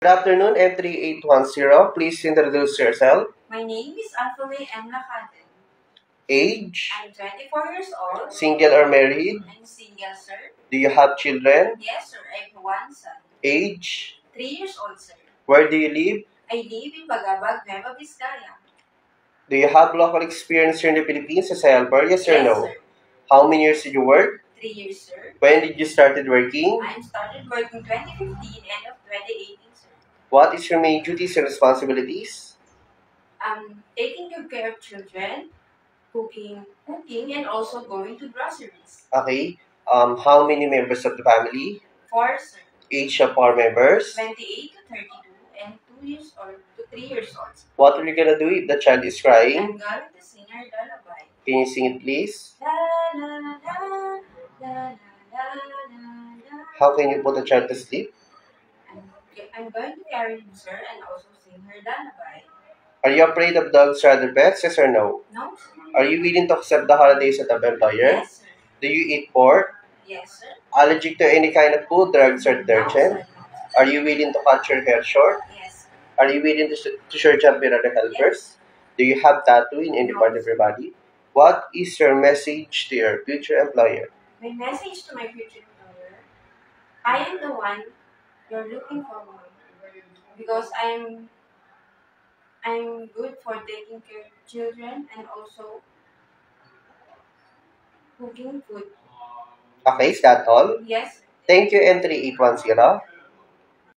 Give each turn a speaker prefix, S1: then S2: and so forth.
S1: Good afternoon, M3810. Please introduce yourself.
S2: My name is Alphaville M. Lacaden.
S1: Age?
S2: I'm 24 years old.
S1: Single or married?
S2: I'm single, sir.
S1: Do you have children?
S2: Yes, sir. I have one son.
S1: Age?
S2: 3 years old, sir.
S1: Where do you live?
S2: I live in Bagabag, Nueva Vizcaya.
S1: Do you have local experience here in the Philippines as a helper? Yes or
S2: Yes,
S1: no?
S2: sir.
S1: How many years did you work?
S2: 3 years, sir.
S1: When did you started working?
S2: I started working 2015, end of 2018, sir.
S1: What is your main duties and responsibilities?
S2: Taking good care of children, cooking, and also going to groceries.
S1: Okay. How many members of the family?
S2: 4, sir.
S1: Age of our members?
S2: 28 to 32 and 2 years old to 3 years old.
S1: What are you gonna do if the child is crying?
S2: I'm going to sing her lullaby.
S1: Can you sing it, please?
S2: La la la la la la la.
S1: How can you put the child to sleep?
S2: I'm going to carry him, sir, and also sing her lullaby.
S1: Are you afraid of dogs rather pets? Yes or no?
S2: No, sir.
S1: Are you willing to accept the holidays of the employer?
S2: Yes, sir.
S1: Do you eat pork?
S2: Yes, sir.
S1: Allergic to any kind of food, drugs, or
S2: No,
S1: detergent?
S2: sir.
S1: Are you willing to cut your hair short?
S2: Yes, sir.
S1: Are you willing to share job with other helpers? Do you have tattoo in any
S2: No,
S1: part of your body? What is your message to your future employer?
S2: My message to my future employer: I am the one you're looking for, because I'm good for taking care of children and also cooking food.
S1: Okay, is that all?
S2: Yes, sir.
S1: Thank you, M3810.